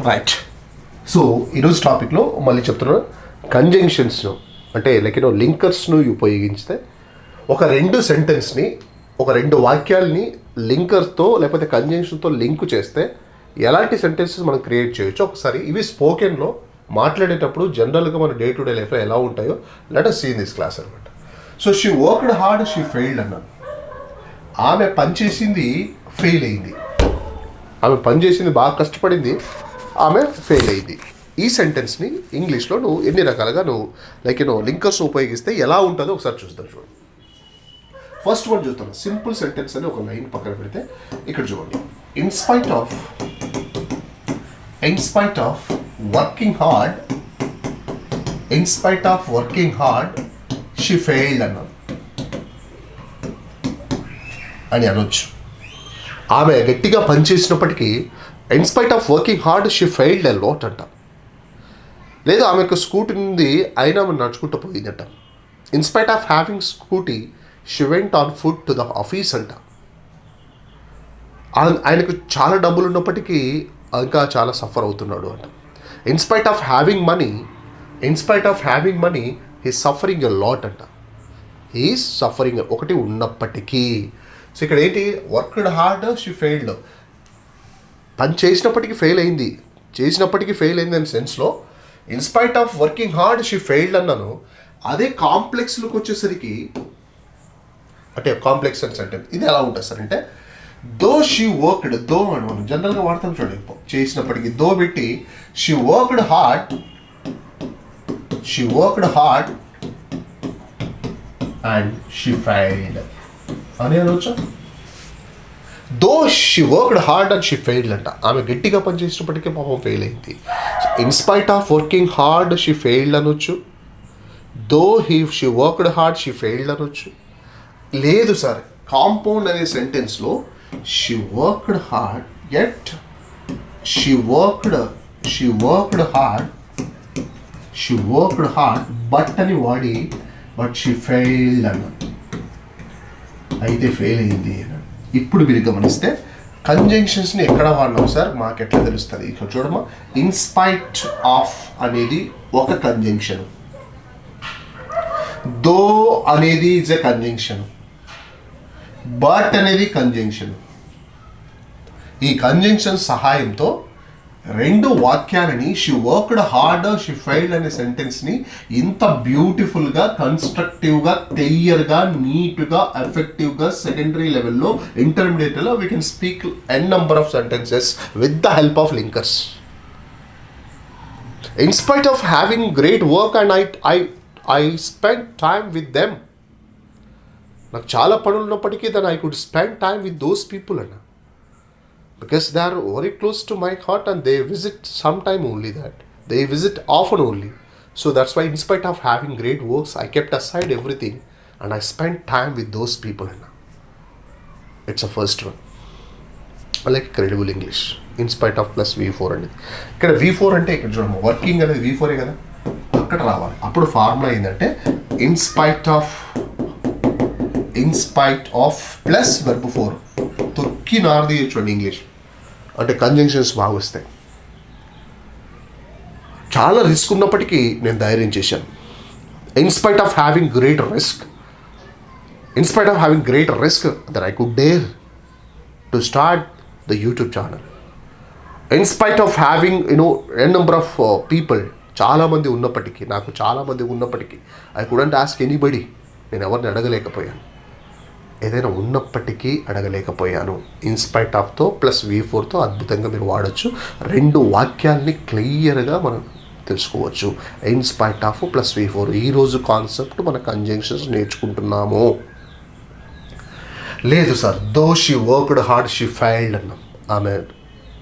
Right. So ఈరోజు టాపిక్లో మళ్ళీ చెప్తున్నాను, కంజంక్షన్స్ను అంటే లైక్ లింకర్స్ను ఉపయోగించితే ఒక రెండు సెంటెన్స్ని, ఒక రెండు వాక్యాలని లింకర్తో లేకపోతే కంజంక్షన్తో లింక్ చేస్తే ఎలాంటి సెంటెన్సెస్ మనం క్రియేట్ చేయొచ్చు ఒకసారి ఇవి స్పోకెన్లో మాట్లాడేటప్పుడు జనరల్గా మన డే టు డే లైఫ్లో ఎలా ఉంటాయో let us see in this class అనమాట. So she worked hard, she failed అన్నాను. ఆమె పనిచేసింది, ఫెయిల్ అయింది. ఆమె పనిచేసింది, బాగా కష్టపడింది, ఆమె ఫెయిల్ అయింది. ఈ సెంటెన్స్ని ఇంగ్లీష్లో నువ్వు ఎన్ని రకాలుగా నువ్వు లైక్ లింకర్స్ ఉపయోగిస్తే ఎలా ఉంటుందో ఒకసారి చూద్దాం. చూడండి, ఫస్ట్ వన్ చూస్తాను, సింపుల్ సెంటెన్స్ అని ఒక లైన్ పక్కన పెడితే ఇక్కడ చూడండి, in spite of working hard she failed అన్నాను అని అనొచ్చు. ఆమె గట్టిగా పనిచేసినప్పటికీ in spite of working hard she failed a lot అంట. లేదా ఆమెకు స్కూటీ ఉంది అయినా ఆమె నడుచుకుంటూ పోయిందంట. In spite of having scooty she went on foot to the office అంట. ఆయనకు చాలా డబ్బులు ఉన్నప్పటికీ ఇంకా చాలా సఫర్ అవుతున్నాడు అంట. In spite of having money he suffering a lot అంట. హీ సఫరింగ్ ఒకటి ఉన్నప్పటికీ. సో ఇక్కడ ఏంటి, వర్క్డ్ హార్డ్ షీ ఫెయిల్డ్, పని చేసినప్పటికీ ఫెయిల్ అయింది అనే సెన్స్లో in spite of working hard she failed అన్నాను. అదే కాంప్లెక్స్లోకి వచ్చేసరికి అంటే కాంప్లెక్స్ అని సెంటెన్స్ ఇది ఎలా ఉంటుంది సార్ అంటే, దో షీ వర్క్డ్, దో అని మనం జనరల్గా వాడతాం చూడండి, చేసినప్పటికీ దో పెట్టి she worked hard and she failed అని అనొచ్చు. Though she worked hard and she failed అంట. ఆమె గట్టిగా పనిచేసినప్పటికీ పాపం ఫెయిల్ అయింది. In spite of working hard she failed అనొచ్చు. Though she worked hard she failed అనొచ్చు. లేదు సార్, కాంపౌండ్ అనే సెంటెన్స్లో she worked hard yet she worked hard but అని వాడి బట్ షీ ఫెయిల్డ్ అన్నాడు. అయితే ఫెయిల్ అయింది. ఇప్పుడు మీరు గమనిస్తే కంజంక్షన్స్ని ఎక్కడ వాడినాం సార్, మాకు ఎట్లా తెలుస్తుంది? ఇక్కడ చూడమా, ఇన్స్పైట్ ఆఫ్ అనేది ఒక కంజంక్షన్, దో అనేది ఇట్స్ ఎ కంజంక్షన్, బట్ అనేది కంజంక్షన్. ఈ కంజంక్షన్ సహాయంతో రెండు వాక్యాలని she worked hard she failed అనే సెంటెన్స్ని ఇంత బ్యూటిఫుల్గా, కన్స్ట్రక్టివ్గా, క్లియర్గా, నీట్గా, ఎఫెక్టివ్గా సెకండరీ లెవెల్లో, ఇంటర్మీడియట్లో we can speak an number of sentences with the help of linkers. In spite of having great work and I spend time with them. నాకు చాలా పనులు ఉన్నప్పటికీ then I could spend time with those people అన్న. Because they are very close to my heart and they visit sometime only that. They visit often only. So that's why in spite of having great works, I kept aside everything and I spent time with those people. It's the first one. I like credible English. In spite of plus V4 అనేది. ఇక్కడ V4 అంటే ఇక్కడ చూడము, working అనేది V4 కదా, అక్కడ రావాలి. అప్పుడు ఫార్ములా ఏంటంటే in spite of plus verb 4 తొక్కి నారది చూడండి ఇంగ్లీష్ అంటే కంజంక్షన్స్ బాగా వస్తాయి. చాలా రిస్క్ ఉన్నప్పటికీ నేను ధైర్యం చేశాను. In spite of having great risk that I could dare to start the YouTube channel. In spite of having an number of people, చాలామంది ఉన్నప్పటికీ ఐ కుడెంట్ ఆస్క్ ఎనీబడి, నేను ఎవరిని అడగలేకపోయాను. ఏదైనా ఉన్నప్పటికీ అడగలేకపోయాను. ఇన్స్పైట్ ఆఫ్తో ప్లస్ V4తో అద్భుతంగా మీరు వాడచ్చు. రెండు వాక్యాల్ని క్లియర్గా మనం తెలుసుకోవచ్చు. In spite of plus V4. ఈరోజు కాన్సెప్ట్ మన కంజంక్షన్స్ నేర్చుకుంటున్నాము. లేదు sir, though she worked hard she failed అన్నాం. ఆమె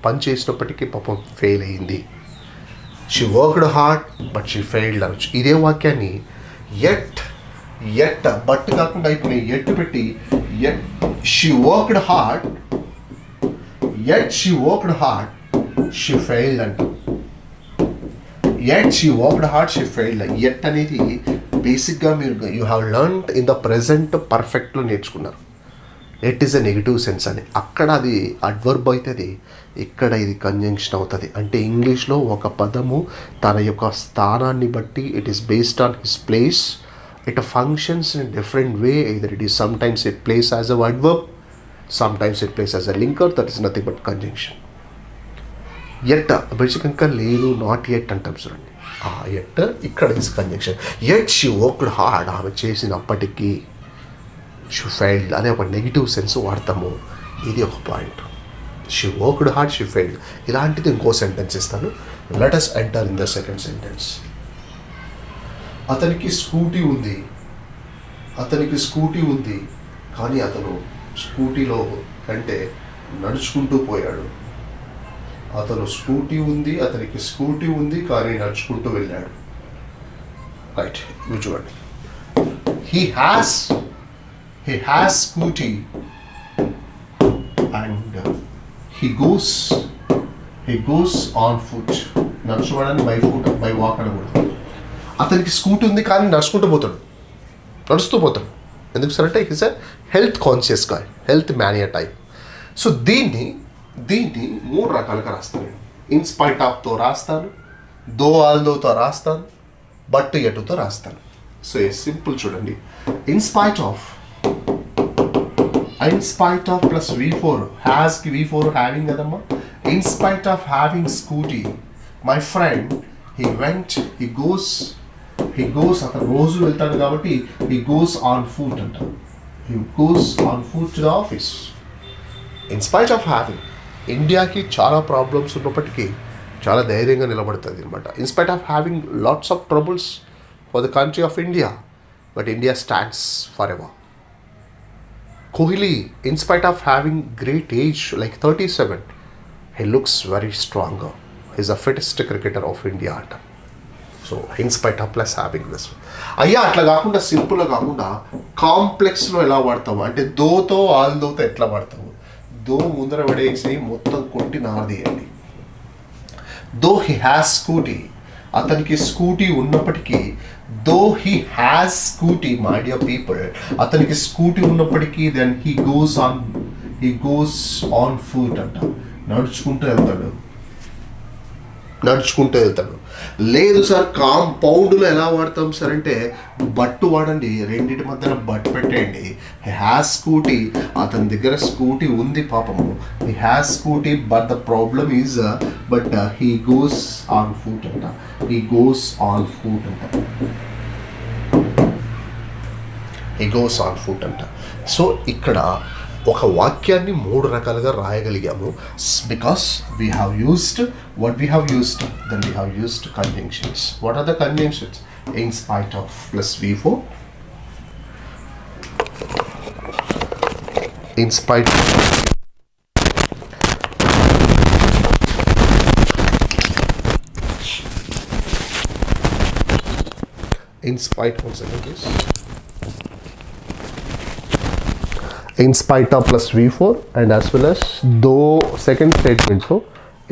పని చేసినప్పటికీ పాపం ఫెయిల్ అయింది. She worked hard but she failed అనొచ్చు. ఇదే వాక్యాన్ని ఎట్ బట్ కాకుండా అయిపోయి ఎట్ పెట్టి she worked hard she failed అంట. ఎట్ అనేది బేసిక్గా మీరు you have learned in the present పర్ఫెక్ట్లో నేర్చుకున్నారు. Yet is a negative sense అని. అక్కడ అది అడ్వర్బ్ అవుతుంది, ఇక్కడ ఇది కంజంక్షన్ అవుతుంది. అంటే ఇంగ్లీష్లో ఒక పదము తన యొక్క స్థానాన్ని బట్టి it is based on his place, it functions in different way. Either it is sometimes it place as a adverb, sometimes it place as a linker. That is nothing but conjunction. At basic ఇంకా లేదు, not at అంటాం చూడండి. At ఇక్కడ is conjunction. At she worked hard, ఆమె చేసినప్పటికీ she failed అనే ఒక negative sense వాడతాము. ఇది ఒక point. She worked hard, she failed. ఇలాంటిది ఇంకో సెంటెన్స్ ఇస్తాను. Let us enter in the second sentence. అతనికి స్కూటీ ఉంది, అతనికి స్కూటీ ఉంది కానీ అతను స్కూటీలో కంటే నడుచుకుంటూ పోయాడు. అతను స్కూటీ ఉంది, అతనికి స్కూటీ ఉంది కానీ నడుచుకుంటూ వెళ్ళాడు. రైట్, మీరు చూడండి. He has scooty and he goes on foot. నడుచుకోవడానికి బై వాక్ అనకూడదు. అతనికి స్కూటీ ఉంది కానీ నడుచుకుంటూ పోతాడు, నడుస్తూ పోతాడు. ఎందుకు సార్ అంటే ఇట్స్ హెల్త్ కాన్షియస్ గా, హెల్త్ మేనియా టైప్. సో దీన్ని మూడు రకాలుగా రాస్తాను. ఇన్స్పైట్ ఆఫ్తో రాస్తాను, దో ఆల్దోతో రాస్తాను, బట్ ఎటుతో రాస్తాను. సో సింపుల్ చూడండి. ఇన్స్పైట్ ఆఫ్ ప్లస్ V4, హ్యాస్కి V4 హ్యావింగ్ కదమ్మా. In spite of having scooty my friend he goes అతను రోజు వెళ్తాడు కాబట్టి he goes on foot అంట. he goes on foot to the office. In spite of having ఇండియాకి చాలా ప్రాబ్లమ్స్ ఉన్నప్పటికీ చాలా ధైర్యంగా నిలబడుతుంది అనమాట. In spite of having lots of troubles for the country of India, but India stands for ever. Kohli, in spite of having great age like 37, he looks very stronger. He's the fittest cricketer of India అంట. So in spite of plus having this. అయ్యా అట్లా కాకుండా సింపుల్గా కాకుండా కాంప్లెక్స్లో ఎలా వాడతాము అంటే దోతో ఆల్దోతో ఎట్లా వాడతాము. దో ముందర పడేసి మొత్తం కొట్టి నాదేయండి. దో హీ హ్యాస్ స్కూటీ, అతనికి స్కూటీ ఉన్నప్పటికీ, though he has scooty my dear people, అతనికి స్కూటీ ఉన్నప్పటికీ then he goes on foot అంట. నడుచుకుంటూ వెళ్తాడు. లేదు సార్ కాంపౌండ్లో ఎలా వాడతాం సార్ అంటే బట్టు వాడండి, రెండింటి మధ్యన బట్ పెట్టేయండి. హీ హ్యాస్ స్కూటీ, అతని దగ్గర స్కూటీ ఉంది పాపము. He has scooty but the problem is but he goes on foot అంట. హీ గోస్ ఆన్ ఫుట్ అంట. సో ఇక్కడ ఒక వాక్యాన్ని మూడు రకాలుగా రాయగలిగాము. Because we have used what we have used, then we have used conjunctions. What are the conjunctions? In spite of plus V4, in spite of, in spite, one second please. In spite of plus V4 and as well as though second statement. So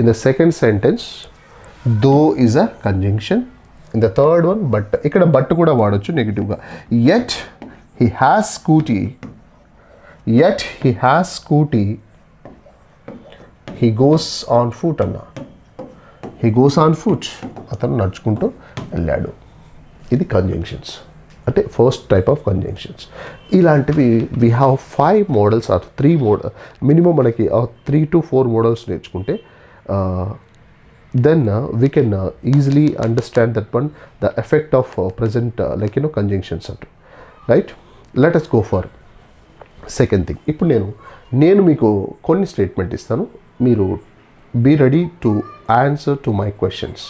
in the second sentence though is a conjunction. In the third one but, ikkada but kuda vaadachchu negative ga. Yet he has scooty, he goes on foot anna. He goes on foot, atanu నడుచుకుంటూ వెళ్ళాడు. ఇది conjunctions అంటే first type of conjunctions. ఇలాంటివి we have 5 modals or 3 modal minimum మనకి 3 to 4 modals నేర్చుకుంటే then we can easily understand that one, the effect of present conjunctions అంటూ. Right, let us go for second thing. ఇప్పుడు నేను మీకు కొన్ని statement ఇస్తాను, మీరు be ready to answer to my questions.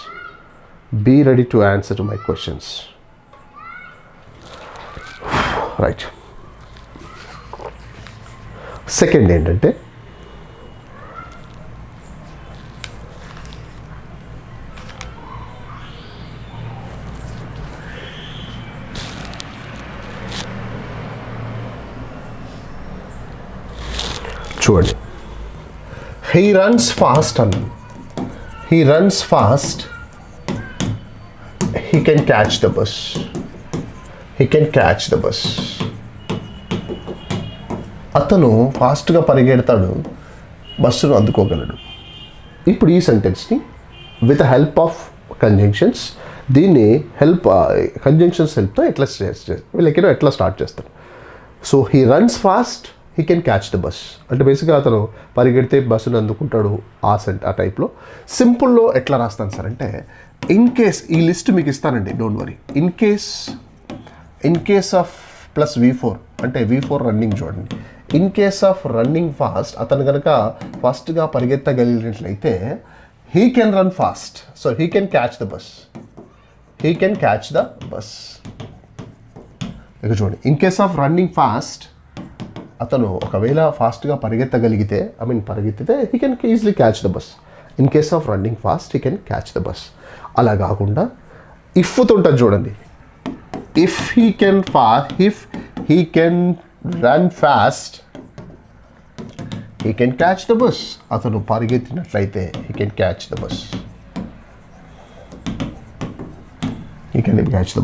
Right, second ఏంటంటే చూడండి, he runs fast అన్నాను. he runs fast, he can catch the bus. అతను ఫాస్ట్గా పరిగెడతాడు, బస్సును అందుకోగలడు. ఇప్పుడు ఈ సెంటెన్స్ని విత్ హెల్ప్ ఆఫ్ కంజంక్షన్స్, దీన్ని కంజంక్షన్స్ హెల్ప్తో ఎట్లా స్టార్ట్ చేస్తారు. So he runs fast, he can catch the bus. అంటే బేసిక్గా అతను పరిగెడితే బస్సును అందుకుంటాడు. ఆ టైప్లో సింపుల్లో ఎట్లా రాస్తాను సార్ అంటే, ఇన్ కేస్ ఈ లిస్ట్ మీకు ఇస్తానండి, don't worry. In case of plus V4 అంటే V4 రన్నింగ్ చూడండి. In case of running fast, అతను కనుక ఫాస్ట్గా పరిగెత్తగలిగినట్లయితే he can run fast, so he can catch the bus. ఇక చూడండి, in case of running fast, అతను ఒకవేళ ఫాస్ట్గా పరిగెత్తగలిగితే పరిగెత్తితే he can easily catch the bus. In case of running fast he can catch the bus. అలా కాకుండా ఇఫ్తో ఉంటుంది చూడండి. If he can run fast he can catch the bus. అతను పరిగెత్తినట్లయితే he can catch the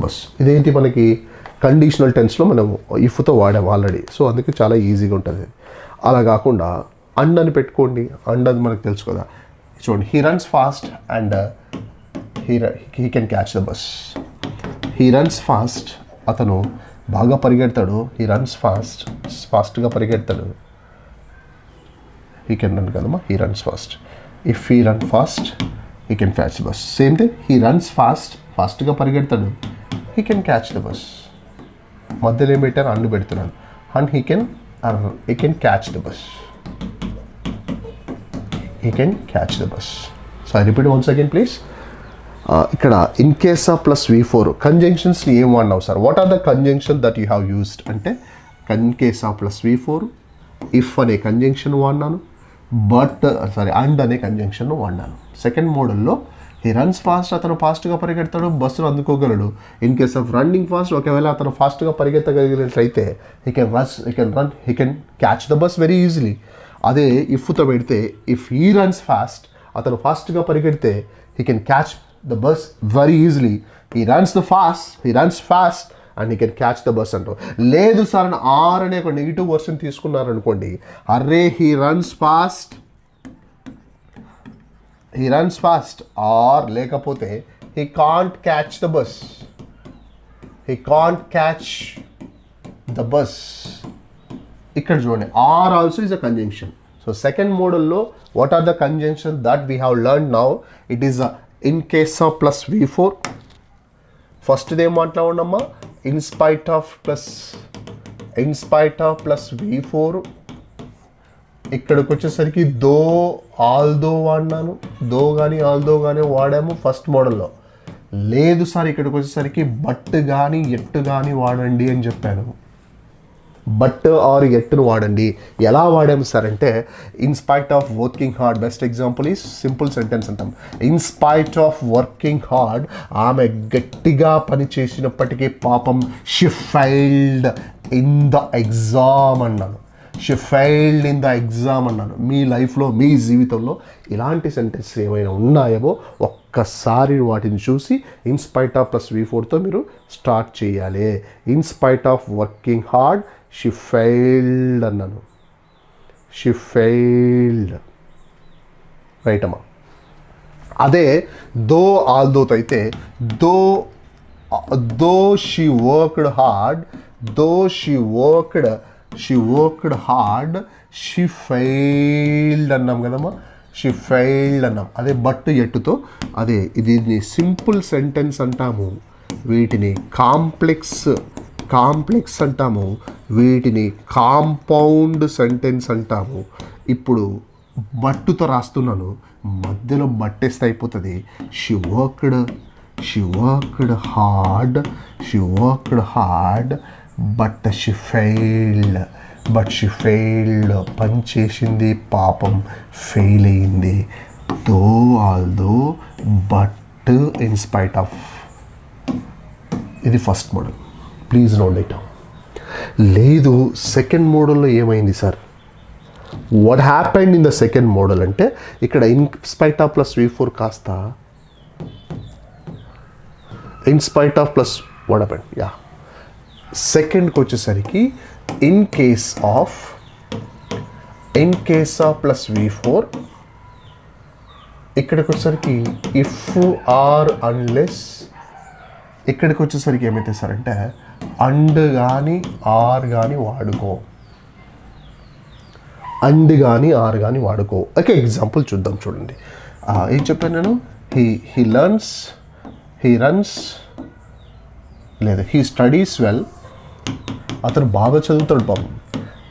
bus. ఇదేంటి, మనకి conditional టెన్స్లో మనం ఇఫ్తో వాడాం ఆల్రెడీ, సో అందుకే చాలా ఈజీగా ఉంటుంది. అలా కాకుండా అండ్ అని పెట్టుకోండి. అండ్ అది మనకు తెలుసు కదా. చూడండి, he runs fast and he can catch the bus. He runs fast, అతను బాగా పరిగెడతాడు. హీ రన్స్ ఫాస్ట్గా పరిగెడతాడు. హీ కెన్ రన్ కదమ్మా, he runs fast. If he run fast he can catch the bus. Same thing, he runs ఫాస్ట్గా పరిగెడతాడు. He can catch the bus. మధ్యలో ఏం పెట్టారు, అండ్ పెడుతున్నాను. And he can catch the bus. So I repeat once again please. ఇక్కడ in case of plus V4 conjunctions ఏం వాడినావు sir, what are the conjunction that you have used అంటే, in case of plus V4 if అనే conjunction వాడినాను, and అనే conjunction వాడినాను. Second మోడల్లో he runs fast, అతను ఫాస్ట్గా పరిగెడతాడు, బస్సును అందుకోగలడు. In case of running fast, ఒకవేళ అతను ఫాస్ట్గా పరిగెత్తగలిగినట్లయితే he can catch the bus very easily. అదే ఇఫ్తో పెడితే, ఇఫ్ హీ రన్స్ ఫాస్ట్, అతను ఫాస్ట్గా పరిగెడితే he can catch the bus very easily. He runs fast and he can catch the bus అంటూ. లేదు సార్ అని ఆర్ అనే ఒక నెగిటివ్ వర్షన్ తీసుకున్నారనుకోండి, అరే హీ రన్స్ ఫాస్ట్ ఆర్ లేకపోతే he can't catch the bus. ఇక్కడ చూడండి, or also is a conjunction. So second మోడల్లో what are the conjunction that we have learn now, it is in case of plus V4. ఫస్ట్ది ఏం మాట్లాడమ్మా, in spite of plus V4. ఇక్కడికి వచ్చేసరికి although వాడినాను. Although కానీ వాడాము ఫస్ట్ మోడల్లో. లేదు సార్ ఇక్కడికి వచ్చేసరికి బట్ కానీ ఎట్టు కానీ వాడండి అని చెప్పాను. బట్ ఆర్ ఎట్టును వాడండి. ఎలా వాడాము సార్ అంటే, in spite of working hard, best example ఈ సింపుల్ సెంటెన్స్ అంటాం. In spite of working hard, ఆమె గట్టిగా పని చేసినప్పటికీ పాపం she failed in the exam అన్నాను. మీ లైఫ్లో, మీ జీవితంలో ఇలాంటి సెంటెన్స్ ఏమైనా ఉన్నాయేమో ఒక్కసారి వాటిని చూసి ఇన్ స్పైట్ ఆఫ్ ప్లస్ V4తో మీరు స్టార్ట్ చేయాలి. In spite of working hard she failed అన్నాను. రైట్ అమ్మా. అదే ఆల్దోతో అయితే దో she worked hard she failed అన్నాం కదమ్మా. అదే బట్ ఎట్టుతో అదే ఇది సింపుల్ సెంటెన్స్ అంటాము, వీటిని కాంప్లెక్స్ అంటాము, వీటిని కాంపౌండ్ సెంటెన్స్ అంటాము. ఇప్పుడు బట్టుతో రాస్తున్నాను, మధ్యలో బట్టేస్తే అయిపోతుంది. She worked hard but she failed. పని చేసింది, పాపం ఫెయిల్ అయింది. Although but in spite of. ఇది first model, please note it. లేదు సెకండ్ మోడల్లో ఏమైంది sir, what happened in the second model అంటే, ఇక్కడ in spite of plus V4 కాస్త in spite of plus what happened, సెకండ్కి వచ్చేసరికి in case of in case of plus V4. ఇక్కడికి వచ్చేసరికి ఇఫ్ ఆర్ అన్లెస్. ఇక్కడికి వచ్చేసరికి ఏమైతే సార్ అంటే అండ్ కానీ ఆర్ కానీ వాడుకో. అండ్ కానీ ఆర్ కానీ వాడుకో. ఓకే, ఎగ్జాంపుల్ చూద్దాం. చూడండి, ఏం చెప్పాను నేను? హీ రన్స్ లేదా హీ స్టడీస్ వెల్. అతను బాగా చదువుతాడు పాపం.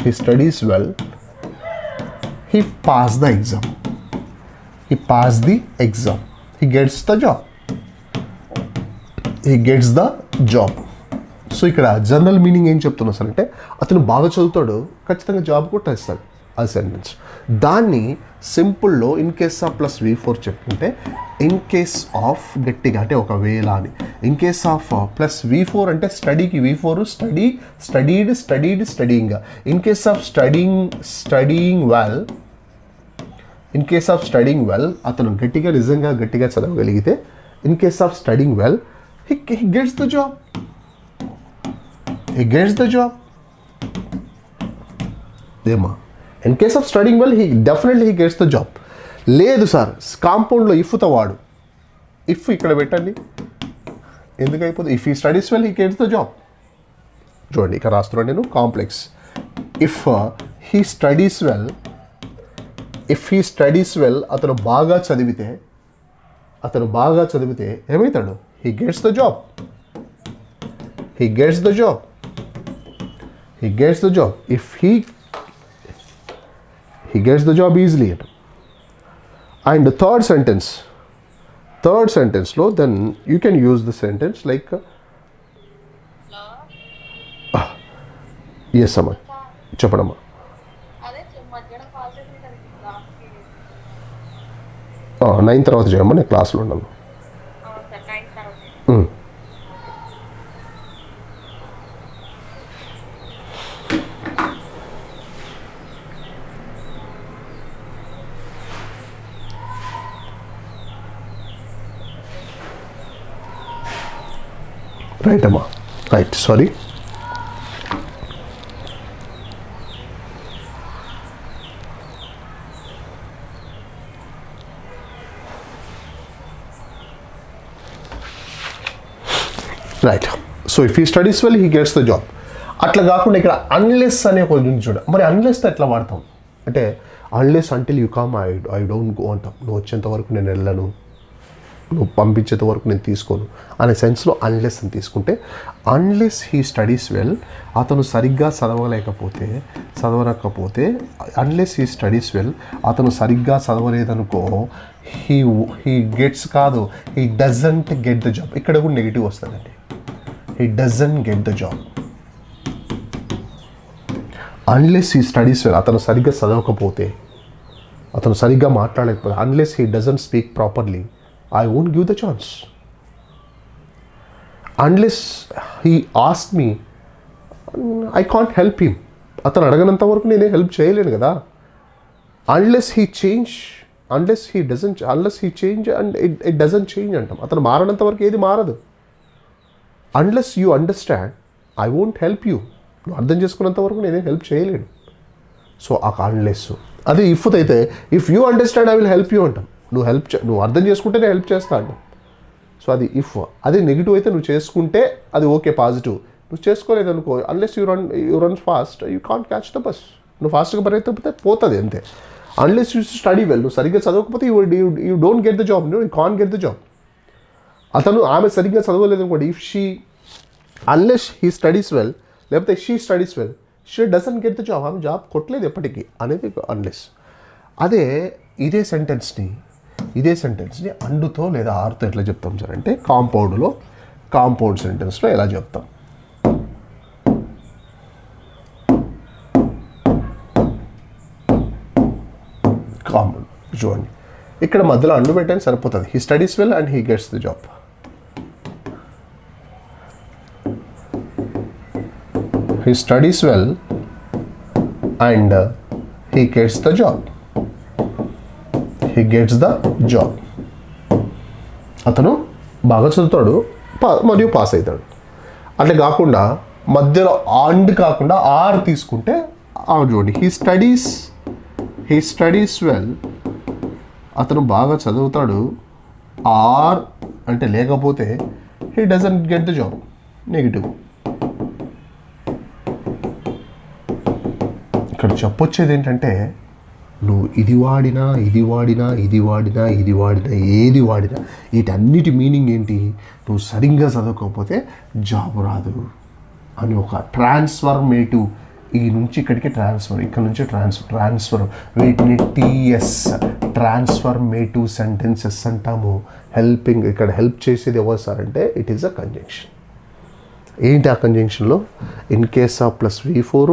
He studies well. He pass the exam. He pass the exam. He gets the job. He gets the job. So ఇక్కడ జనరల్ మీనింగ్ ఏం చెప్తున్నా సార్ అంటే అతను బాగా చదువుతాడు, ఖచ్చితంగా జాబ్ కొట్టేస్తాడు. ఆ సెంటెన్స్ దాన్ని సింపుల్లో in case of plus V4 చెప్పుకుంటే ఇన్ కేస్ ఆఫ్ గట్టిగా అంటే ఒకవేళ అని. In case of plus V4 అంటే స్టడీకి V4 study, studying. In case of studying well. In case of studying well అతను నిజంగా గట్టిగా చదవగలిగితే in case of studying well he gets the job. He gets the job. ఏమా in case of studying well he gets the job. లేదు sir, కాంపౌండ్లో ఇఫ్తో వాడు. If ఇక్కడ పెట్టండి, ఎందుకు అయిపోతుంది? If he studies well he gets the job. చూడండి, ఇక్కడ రాస్తున్నాను నేను complex. If he studies well అతను బాగా చదివితే ఏమవుతాడు? He gets the job. He gets the job. If he gets the job easily. And the third sentence lo, then you can use the sentence like yes amma చెప్పడమ్మా. Nine తర్వాత చేయమ్మా, నేను క్లాస్లో ఉన్నాను. రైట్ అమ్మా, right, sorry. Right. So if he studies well he gets the job. అట్లా కాకుండా ఇక్కడ అన్లెస్ అనే ఒక ఉంది చూడ. మరి అన్లెస్తో ఎట్లా వాడతాం అంటే unless until you come I don't go అంటాం. నువ్వు వచ్చేంత వరకు నేను వెళ్ళను, నువ్వు పంపించేంత వరకు నేను తీసుకోను అనే సెన్స్లో అన్లెస్ అని తీసుకుంటే, అన్లెస్ హీ స్టడీస్ వెల్ అతను సరిగ్గా చదవనకపోతే అన్లెస్ హీ స్టడీస్ వెల్ అతను సరిగ్గా చదవలేదనుకో హీ గెట్స్ కాదు, he doesn't get the job. ఇక్కడ కూడా నెగిటివ్ వస్తుందండి. He doesn't get the job. Unless he studies well అతను సరిగ్గా చదవకపోతే, అతను సరిగ్గా మాట్లాడలేకపోతే, unless he doesn't speak properly I won't give the chance. Unless he asks me, I can't help him. అతను అడగనంత వరకు నేనే హెల్ప్ చేయలేను కదా. Unless he change and it doesn't change అంటాం. అతను మారనంత వరకు ఏది మారదు. Unless you understand, I won't help you. నువ్వు అర్థం చేసుకున్నంత వరకు నేనే హెల్ప్ చేయలేను. సో ఆ అన్లెస్ అదే ఇఫ్ అయితే if you understand I will help you అంటాం. నువ్వు అర్థం చేసుకుంటేనే హెల్ప్ చేస్తా అంట. సో అది ఇఫ్. అదే నెగిటివ్ అయితే నువ్వు చేసుకుంటే అది ఓకే, పాజిటివ్. నువ్వు చేసుకోలేదు అనుకో, unless you run fast you can't catch the bus. నువ్వు ఫాస్ట్గా పరిగెత్తకపోతే పోతుంది అంతే. అన్లెస్ యూ స్టడీ వెల్, నువ్వు సరిగ్గా చదవకపోతే you don't get the job, you can't get the job. ఆమె సరిగ్గా చదవలేదు అనుకోండి, if she unless he studies well లేకపోతే she studies well she doesn't get the job. ఆమె జాబ్ కొట్టలేదు ఎప్పటికీ అనేది అన్లెస్. అదే ఇదే సెంటెన్స్ని అండుతో లేదా ఆర్తో ఎట్లా చెప్తాం సార్ అంటే కాంపౌండ్ సెంటెన్స్లో ఎలా చెప్తాం. కాంపౌండ్ చూడండి, ఇక్కడ మధ్యలో అండు పెట్టని సరిపోతుంది. He studies well and he gets the job. He studies well and he gets the job. He gets the job. అతను బాగా చదువుతాడు మరియు పాస్ అవుతాడు. అట్లా కాకుండా మధ్యలో అండ్ కాకుండా ఆర్ తీసుకుంటే చూడండి, he studies he studies well, అతను బాగా చదువుతాడు. ఆర్ అంటే లేకపోతే he doesn't get the job, negative. ఇక్కడ చెప్పొచ్చేది ఏంటంటే నువ్వు ఇది వాడినా ఏది వాడినా వీటన్నిటి మీనింగ్ ఏంటి? నువ్వు సరిగ్గా చదవకపోతే జాబ్ రాదు అని ఒక ట్రాన్స్ఫర్మేటివ్, ఈ నుంచి ఇక్కడికి ట్రాన్స్ఫర్, ఇక్కడ నుంచి ట్రాన్స్ఫర్, వీటిని టీఎస్ ట్రాన్స్ఫర్మేటివ్ సెంటెన్సెస్ అంటాము. హెల్పింగ్, ఇక్కడ హెల్ప్ చేసేది ఎవరు సార్ అంటే ఇట్ ఈస్ అ కంజంక్షన్. ఏంటి ఆ కంజంక్షన్లో? In case of plus V4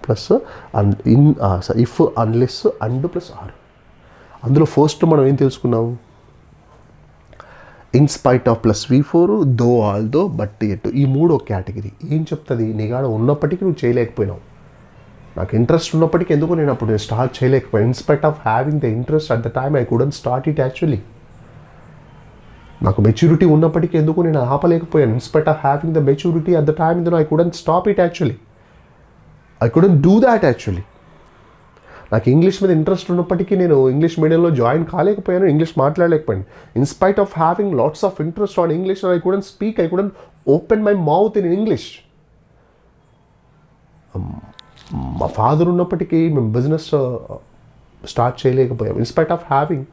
plus in if unless and plus or. అందులో ఫస్ట్ మనం ఏం తెలుసుకున్నాము? In spite of plus V4, though although but yet. ఈ మూడో కేటగిరీ ఏం చెప్తుంది? నీగాడ ఉన్నప్పటికీ నువ్వు చేయలేకపోయినావు. నాకు ఇంట్రెస్ట్ ఉన్నప్పటికీ ఎందుకు నేను అప్పుడు స్టార్ట్ చేయలేకపోయాను. In spite of having the interest at the time I couldn't start it actually. నాకు మెచ్యూరిటీ ఉన్నప్పటికీ ఎందుకు నేను ఆపలేకపోయాను. In spite of having the maturity at the time I couldn't stop it actually. I couldn't do that actually. నాకు English మీద interest ఉన్నప్పటికీ నేను English మీడియంలో జాయిన్ కాలేకపోయాను, ఇంగ్లీష్ మాట్లాడలేకపోయాను. In spite of having lots of interest on English I couldn't speak, I couldn't open my mouth in English. మా father ఉన్నప్పటికీ మేము బిజినెస్ స్టార్ట్ చేయలేకపోయాం. In spite of having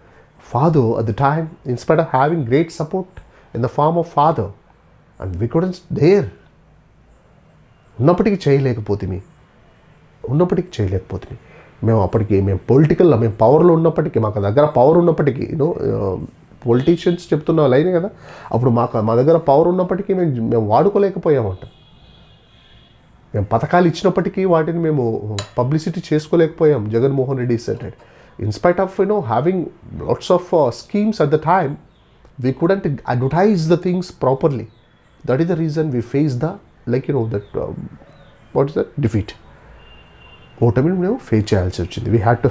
father at the time, in spite of having great support in the form of father, and we couldn't there. ఉన్నప్పటికీ చేయలేకపోతే మేము అప్పటికి మేము పొలిటికల్లో మేము పవర్లో ఉన్నప్పటికీ, మాకు దగ్గర పవర్ ఉన్నప్పటికీ, పొలిటీషియన్స్ చెప్తున్న లైనే కదా, అప్పుడు మా దగ్గర పవర్ ఉన్నప్పటికీ మేము వాడుకోలేకపోయామంట. మేము పథకాలు ఇచ్చినప్పటికీ వాటిని మేము పబ్లిసిటీ చేసుకోలేకపోయాం. Jaganmohan Reddy said in spite of having lots of schemes at the time, we couldn't advertise the things properly. That is the reason we faced the what is that, defeat. ఓటమిని మేము ఫేస్ చేయాల్సి వచ్చింది. We had to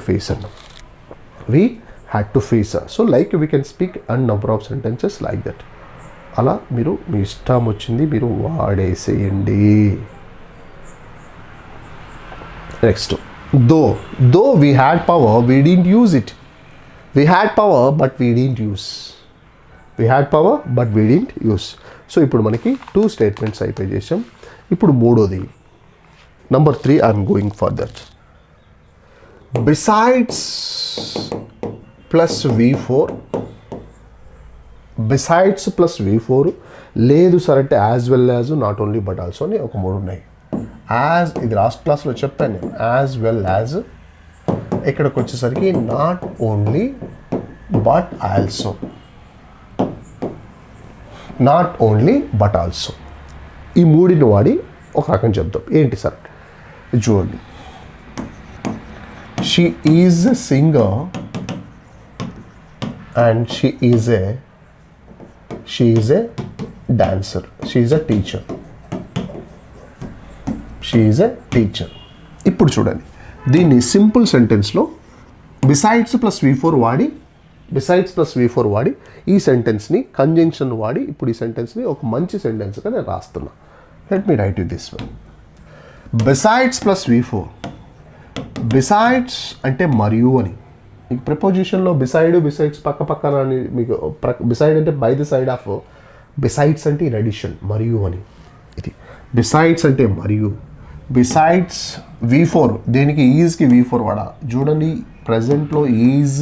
face it. So like we can speak a number of sentences like that. అలా మీరు మీ ఇష్టం వచ్చింది మీరు వాడేసేయండి. Next, though we had power, we didn't use it. We had power but we didn't use. So ఇప్పుడు మనకి 2 statements అయిపోయి చేసాం. ఇప్పుడు మూడోది, number 3, I'm going for that. Besides plus V4 లేదు సార్ అంటే as well as, not only but also అని ఒక 3 ఉన్నాయి. యాజ్, ఇది లాస్ట్ క్లాస్లో చెప్పాను నేను. యాజ్ వెల్ యాజ్, ఇక్కడికి వచ్చేసరికి నాట్ ఓన్లీ బట్ ఆల్సో. ఈ మూడిని వాడి ఒక రకం చెప్తాం. ఏంటి సార్ చూడండి. She is a singer and she is a dancer. She is a teacher. ఇప్పుడు చూడండి, దీన్ని సింపుల్ సెంటెన్స్లో బిసైడ్స్ ప్లస్ V4 వాడి ఈ సెంటెన్స్ని కంజంక్షన్ వాడి ఇప్పుడు ఈ సెంటెన్స్ని ఒక మంచి సెంటెన్స్గా నేను రాస్తున్నా. Let me right it this way. Besides plus V4. Besides అంటే మరియు అని. మీకు ప్రిపోజిషన్లో బిసైడ్స్ పక్కన అని మీకు బిసైడ్ అంటే by the side of, besides అంటే ఇన్ అడిషన్, మరియు అని. ఇది బిసైడ్స్ అంటే మరియు. బిసైడ్స్ V4, దేనికి? ఈజ్కి V4 వాడా. చూడండి, ప్రజెంట్లో ఈజ్,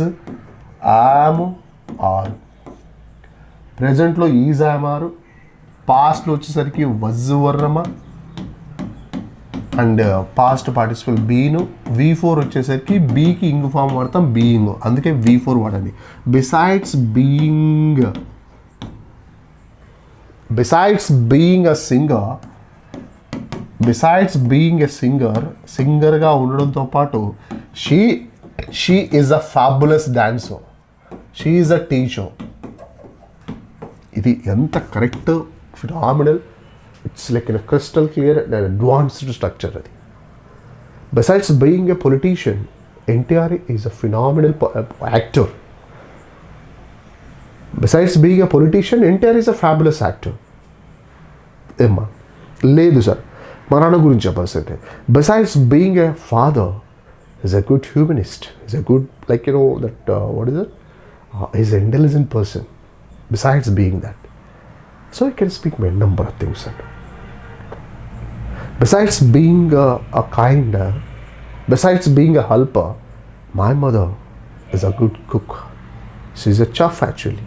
ఆమ్, ఆర్. ప్రజెంట్లో ఈజ్, ఆమ్, ఆర్. పాస్ట్లో వచ్చేసరికి వజ్, వర్రమ and past participle been. V4 వచ్చేసరికి బీకి ఇంగ్ ఫామ్ వాడతాం, బీయింగ్, అందుకే V4 వాడండి. బిసైడ్స్ బీయింగ్ a singer, సింగర్గా ఉండడంతో పాటు she is a fabulous dancer, she is a teacher. ఇది ఎంత correct, phenomenal, it's like in crystal clear and advanced structure అది. Besides being a politician, NTR is a phenomenal actor. Besides being a politician, NTR is a fabulous actor. ఏమ్మా? లేదు sir, మా నాన్న గురించి చెప్పాల్సి అయితే. Besides being a father, He's a good humanist. He's a good, like, that, what is it? He's an intelligent person. Besides being that. So he can speak many number of things. Besides being a kind, besides being a helper, my mother is a good cook. She's a chef actually.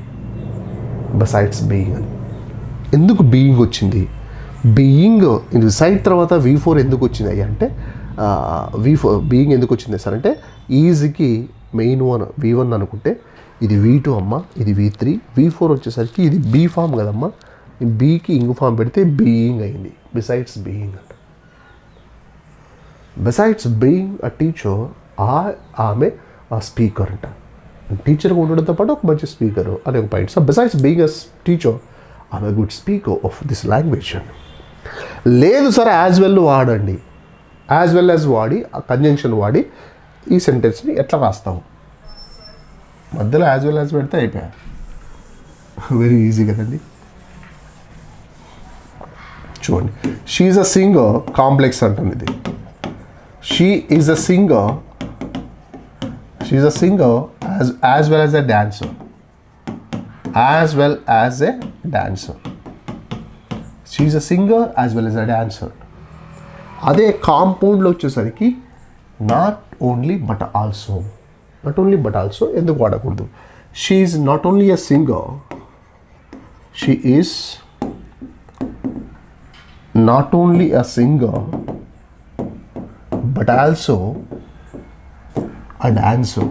Besides being. ఎందుకు being వచ్చింది? Being side తర్వాత V4 ఎందుకు వచ్చింది అంటే V4 being ఎందుకు వచ్చింది sir అంటే ఈజీకి main V1 అనుకుంటే ఇది V2 అమ్మ, ఇది V3, V4 వచ్చేసరికి ఇది B ఫామ్ కదమ్మా. బీకి ఇంగ్ ఫామ్ పెడితే బీయింగ్ అయింది. బిసైడ్స్ బీయింగ్ అంట. బిసైడ్స్ బీయింగ్ అ టీచర్, ఆమె ఆ స్పీకర్ అంట. టీచర్గా ఉండడంతో పాటు ఒక మంచి స్పీకరు అనే ఒక point. So besides being a teacher I'm a good speaker of this language. లేదు సార్ యాజ్ వెల్ వాడండి. యాజ్ వెల్ యాజ్ వాడి ఆ కంజంక్షన్ వాడి ఈ సెంటెన్స్ని ఎట్లా రాస్తాము? మధ్యలో యాజ్ వెల్ యాజ్ పెడితే అయిపోయా. వెరీ ఈజీ కదండి. చూడండి, she is a singer, complex అంటుంది ఇది. She is a singer, she is a singer as well as a dancer. As well as a dancer. She is a singer as well as a dancer. అదే కాంపౌండ్లో వచ్చేసరికి not only but also. Not only but also ఎందుకు వాడకూడదు? She is not only a singer, she is not only a singer but also a dancer.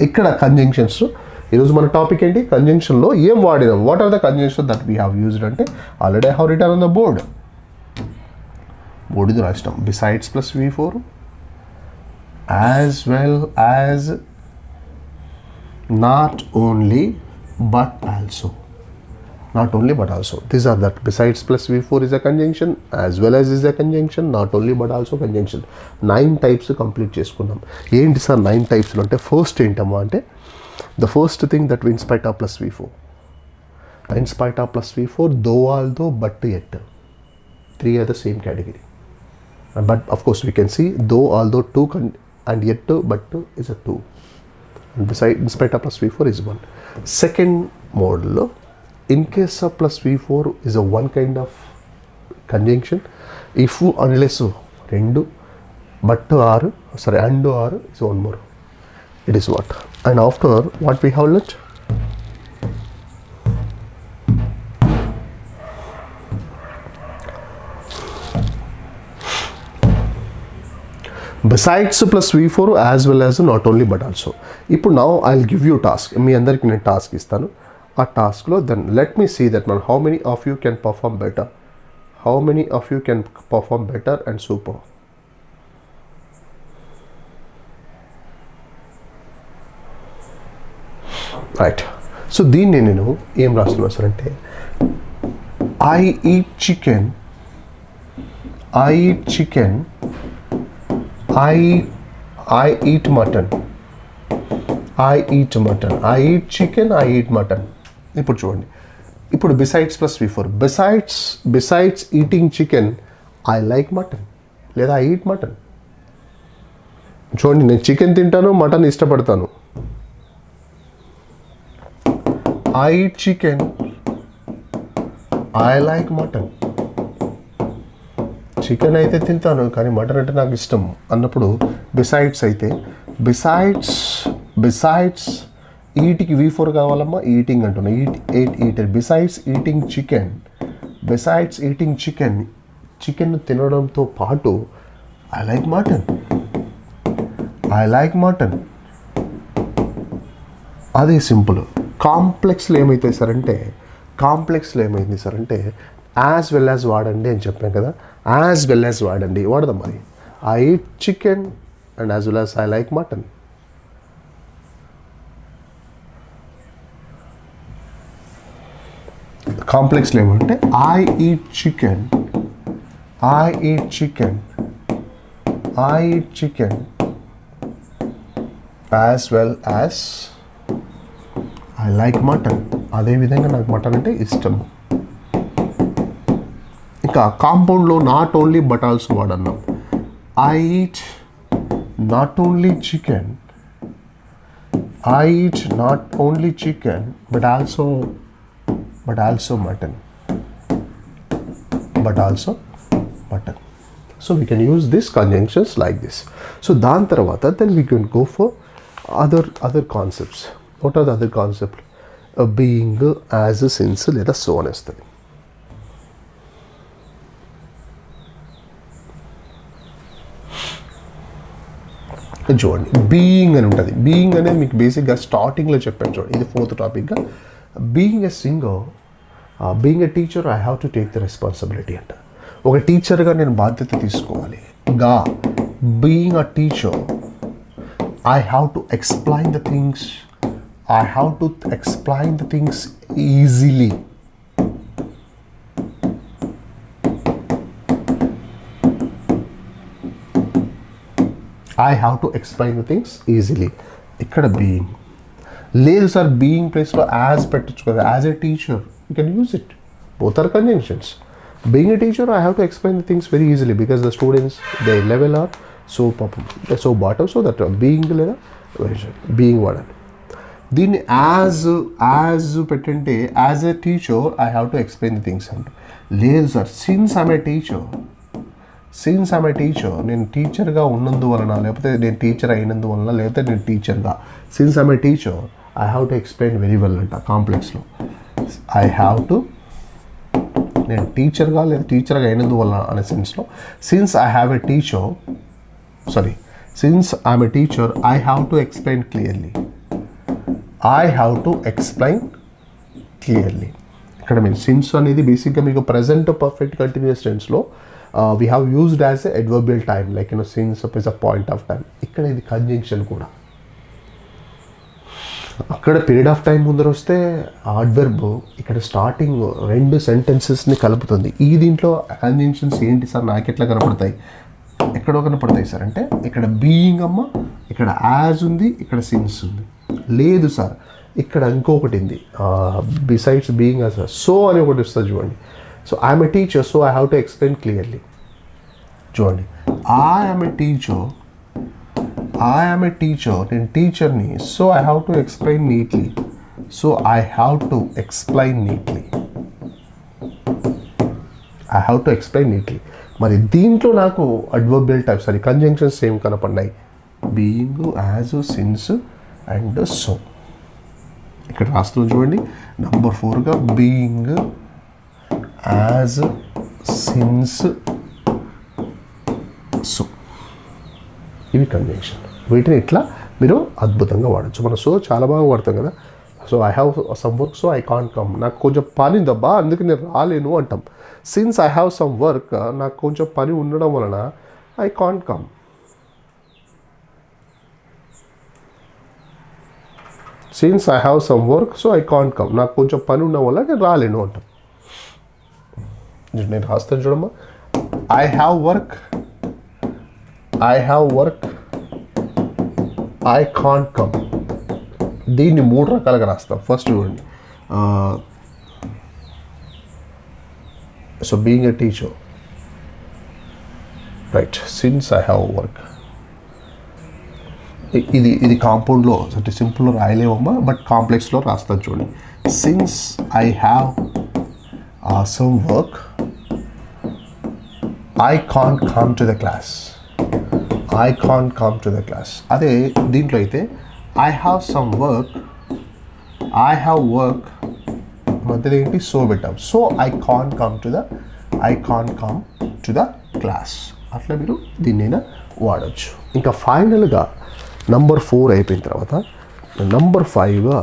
ఇక్కడ conjunctions. ఈరోజు మన topic ఏంటి? కంజంక్షన్లో ఏం వాడినాం? What are the conjunction that we have used అంటే already I have written on the board. Board ఇది రాసినాం. Besides plus V4 as well as, not only but also. Not only but also. These are that. Besides plus V4 is a conjunction, as well as is a conjunction, not only but also conjunction. 9 types complete చేసుకున్నాం. ఏంటి sir 9 types అంటే first ఏంటమ్మా అంటే the first thing that in spite of plus V4. In spite of plus V4, though, although, but, yet. 3 are the same category. But of course we can see though, although, to, and yet, to, but to is a 2. And beside in spite of plus V4 is 1. Second model, in case of plus V4 is a one kind of conjunction. If unless rendu but are, sorry, and are is one more. It is what? And after what we have left? Besides plus V4 as well as not only but also. ఇప్పుడు now I'll give you task. మీ అందరికి నేను task ఇస్తాను. ఆ టాస్క్లో then let me see that man how many of you can perform better. How many of you can perform better and super. Right. So దీన్ని నేను ఏం రాస్తున్నా సార్ అంటే I eat chicken, I eat chicken, I eat mutton, I eat mutton, I eat chicken, I eat mutton. ఇప్పుడు చూడండి, ఇప్పుడు besides plus V4. Besides eating chicken I like mutton లేదా I eat mutton. చూడండి, నేను chicken తింటాను, mutton ఇష్టపడతాను. I eat chicken, I like mutton. Chicken అయితే తింటాను కానీ మటన్ అంటే నాకు ఇష్టం అన్నప్పుడు బిసైడ్స్ అయితే బిసైడ్స్ ఈట్కి V4 కావాలమ్మా. ఈటింగ్ అంటున్నా, ఈట్. బిసైడ్స్ ఈటింగ్ చికెన్ తినడంతో పాటు ఐ లైక్ మటన్. అదే సింపుల్. కాంప్లెక్స్లో ఏమైంది సార్ అంటే యాజ్ వెల్ యాజ్ వాడండి అని చెప్పాను కదా. యాజ్ వెల్ యాజ్ వాడండి, వాడదాం. అది I eat chicken and as well as I like mutton. కాంప్లెక్స్లో ఏమంటే I eat chicken as well as I like mutton. అదేవిధంగా నాకు మటన్ అంటే ఇష్టం. ఇంకా కాంపౌండ్లో నాట్ ఓన్లీ బట్ ఆల్సో వాడన్నాం. I eat not only chicken, I eat not only chicken but also mutton. So we can use these conjunctions like this. So దాని తర్వాత then we can go for other concepts. What are the other concepts? Being, as, since లేదా so అని వస్తుంది. చూడండి being అని ఉంటుంది. Being అనేది మీకు బేసిక్గా స్టార్టింగ్లో చెప్పాను చూడండి, ఇది 4th టాపిక్గా. Being a singer, being a teacher I have to take the responsibility అంట. ఒక టీచర్గా నేను బాధ్యత తీసుకోవాలి. Being a teacher I have to explain the things, I have to explain the things easily. I have to explain the things easily. ఇక్కడ being లేదు sir, being ప్లేస్లో as పెట్టచ్చు కదా. As a teacher you can use it. Both are conjunctions. Being a teacher I have to explain the things very easily because the students they level are so so bottom. So that being లేదా being వాడాలి. దీన్ని as పెట్టంటే as a teacher I have to explain the things అంట. లేదు sir, since I'm a teacher నేను టీచర్గా ఉన్నందువలన, లేకపోతే నేను టీచర్ అయినందువలన, లేకపోతే నేను టీచర్గా, since I'm a teacher I have to explain very well అంట. కాంప్లెక్స్లో ఐ హ్యావ్ టు, నేను టీచర్గా లేదా టీచర్గా అయినందువలన అనే సెన్స్లో, since I'm a teacher I have to explain clearly. ఇక్కడ మీరు సిన్స్ అనేది బేసిక్గా మీకు ప్రజెంట్ పర్ఫెక్ట్ కంటిన్యూస్ టెన్స్లో we have used as a adverbial time, like since is a point of time. ఇక్కడ ఇది కంజంక్షన్ కూడా. అక్కడ పీరియడ్ ఆఫ్ టైం ముందర వస్తే అడ్వర్బ్, ఇక్కడ స్టార్టింగ్ 2 సెంటెన్సెస్ని కలుపుతుంది. ఈ దీంట్లో కంజంక్షన్స్ ఏంటి సార్ నాకు ఎట్లా కనపడతాయి? ఎక్కడో కనపడతాయి సార్ అంటే, ఇక్కడ బీయింగ్ అమ్మ, ఇక్కడ యాజ్ ఉంది, ఇక్కడ సిన్స్ ఉంది. లేదు సార్, ఇక్కడ ఇంకొకటి ఉంది బిసైడ్స్ బీయింగ్ యాజ్, సో అని ఒకటి వస్తుంది చూడండి. So I'm a teacher so I have to explain clearly. చూడండి, ఐఎమ్ ఏ టీచర్ నేను టీచర్ని, so I have to explain neatly. మరి దీంట్లో నాకు అడ్వర్బియల్ టైప్స్ అది కంజంక్షన్స్ సేమ్ కనపడినాయి. Being, as, since and so. ఇక్కడ రాస్తున్నాం చూడండి, నంబర్ 4గా బీయింగ్, యాజ్, సిన్స్, సో. ఇవి కంజంక్షన్. వీటిని ఇట్లా మీరు అద్భుతంగా వాడచ్చు. మనం సో చాలా బాగా వాడతాం కదా. So I have some work so I can't come, నాకు కొంచెం పని ఉందబ్బా అందుకు నేను రాలేను అంటాం. Since I have some work, నాకు కొంచెం పని ఉండడం వలన I can't come. Since I have some work so I can't come, నాకు కొంచెం పని ఉండడం వల్ల నేను రాలేను అంటాం. నేను రాస్తాను చూడమ్మా, I have work I can't come. దీన్ని 3 రకాలుగా రాస్తాం. ఫస్ట్ చూడండి, so being a teacher, right, since I have work. ఇది కాంపౌండ్లో అంటే సింపుల్లో రాయలేమమ్మా, బట్ కాంప్లెక్స్లో రాస్తాను చూడండి. Since I have some work I can't come to the class. అదే దీంట్లో అయితే ఐ హ్యావ్ సమ్ వర్క్, మధ్యలో ఏంటి సో పెట్టాం, so I can't come to the class. అట్లా మీరు దీన్నైనా వాడచ్చు. ఇంకా ఫైనల్గా నంబర్ 4 అయిపోయిన తర్వాత నంబర్ 5గా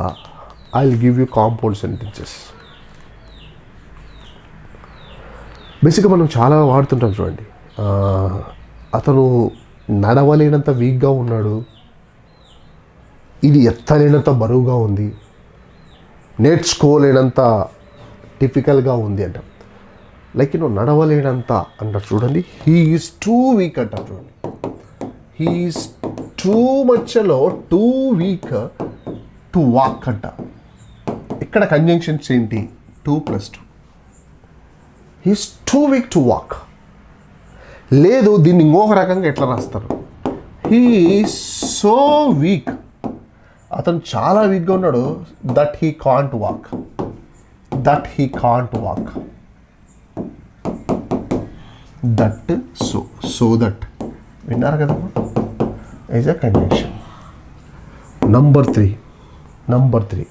I will give you compound sentences. బేసిక్గా మనం చాలా వాడుతుంటాం చూడండి. అతను నడవలేనంత వీక్గా ఉన్నాడు, ఇది ఎత్తలేనంత బరువుగా ఉంది, నేర్చుకోలేనంత టిపికల్గా ఉంది అంటాం. లైక్ నడవలేనంత అంటారు చూడండి. హీ ఈజ్ టూ వీక్ అంటారు చూడండి. హీ ఈజ్ టూ మచ్లో టూ వీక్ టు వాక్ అంట. ఇక్కడ కంజంక్షన్స్ ఏంటి? 2+2. He is too weak to walk. లేదు దీన్ని ఇంకొక రకంగా ఎట్లా రాస్తారు, హీ సో వీక్, అతను చాలా వీక్గా ఉన్నాడు, that he can't walk, that he can't walk, that so that. విన్నారు కదా, is a conjunction. Number three